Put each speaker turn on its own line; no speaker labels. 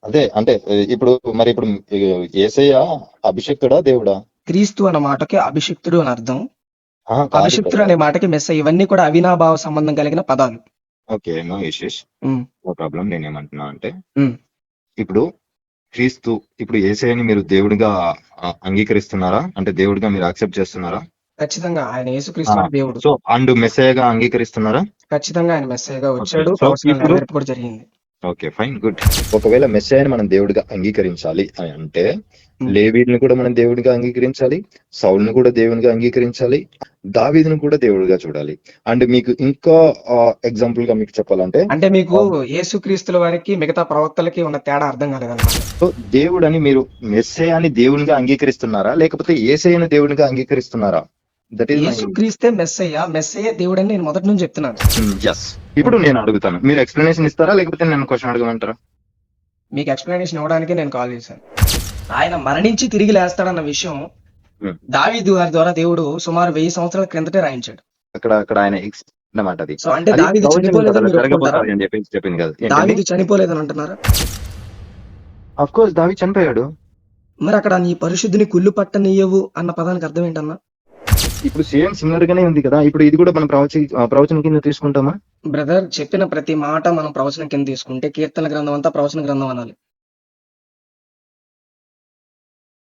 అదే అంటే ఇప్పుడు మరి ఇప్పుడు యేసయ్య అభిషిక్తుడా దేవుడా?
క్రీస్తు అన్న మాటకి అభిషిక్తుడు అని అర్థం.
కాదు
అభిషిక్తుడు
బ్రదర్.
అనే మాటకి మెస్సయ్య, ఇవన్నీ కూడా అవినాభావ సంబంధం కలిగిన పదాలు.
ఓకే, నో ఇష్యూస్,
ఉమ్,
నో ప్రాబ్లం. నేనేమంటున్నా అంటే
ఉమ్.
ఇప్పుడు క్రీస్తు, ఇప్పుడు యేసయ్యని మీరు దేవుడిగా అంగీకరిస్తున్నారా? అంటే దేవుడిగా మీరు యాక్సెప్ట్ చేస్తున్నారా?
ఖచ్చితంగా ఆయన యేసుక్రీస్తు వారు దేవుడు.
సో అండ్ మెస్సయ్యగా అంగీకరిస్తున్నారా?
ఖచ్చితంగా ఆయన మెస్సయ్యగా
ఓకే,
వచ్చాడు,
సో
ప్రవచనాలు
ఇప్పుడు
నెరవేర్పు కూడా జరిగింది.
Okay, fine, good. ఒకవేళ మెస్సయ్యని మనం దేవుడిగా అంగీకరించాలి అని అంటే
ఉమ్.
లేవీని కూడా మనం దేవుడిగా అంగీకరించాలి, సౌలును కూడా దేవునిగా అంగీకరించాలి, దావీదును కూడా దేవుడిగా చూడాలి. అండ్ మీకు ఇంకా ఎగ్జాంపుల్ గా మీకు చెప్పాలంటే
అంటే మీకు యేసుక్రీస్తుల వారికి మిగతా ప్రవక్తలకి ఉన్న తేడా అర్థం కాలేదన్నమాట.
సో దేవుడని మీరు మెస్సయ్యని దేవునిగా అంగీకరిస్తున్నారా, లేకపోతే యేసయ్యని దేవునిగా అంగీకరిస్తున్నారా? దట్ ఈస్ మై
యేసుక్రీస్తే మెస్సయ్య, మెస్సయ్య దేవుడని నేను మొదటి నుంచి చెప్తున్నాను.
ఎస్. ఇప్పుడు నేను అడుగుతాను, మీరు ఎక్స్ప్లెనేషన్ ఇస్తారా లేకపోతే నేను క్వశ్చన్ అడగమంటారా?
మీకు ఎక్స్ప్లెనేషన్ ఇవ్వడానికి నేను కాల్ చేశాను. ఆయన మరణించి తిరిగి లేస్తాడన్న విషయం
Hmm.
దావీదు గారి ద్వారా దేవుడు సుమారు 1000 సంవత్సరాల క్రిందటే రాయించాడు.
అక్కడ ఆయన అన్నమాట. అది
సో అంటే
అది
దావీదు
ప్రవచనం
చనిపోలేదని
కథలో
మీరు ఒప్పుకుంటారా?
జరగబోతుంది అని చెప్పేసి చెప్పింది కదా. ఏంటండి?
దావీదు చనిపోలేదని అంటున్నారా?
ఆఫ్ కోర్స్ దావీదు చనిపోయాడు.
మరి అక్కడ నీ పరిశుద్ధిని కుళ్ళు పట్టనీయవు అన్న పదానికి అర్థం ఏంటన్నా?
ఇప్పుడు సేమ్ సిమిలర్ గానే ఉంది కదా. ఇప్పుడు ఇది కూడా మనం ప్రవచనం కింద తీసుకుంటామా?
బ్రదర్, చెప్పిన ప్రతి మాట మనం ప్రవచనం కింద తీసుకుంటే కీర్తన గ్రంథం అంతా ప్రవచన గ్రంథం అనాలి.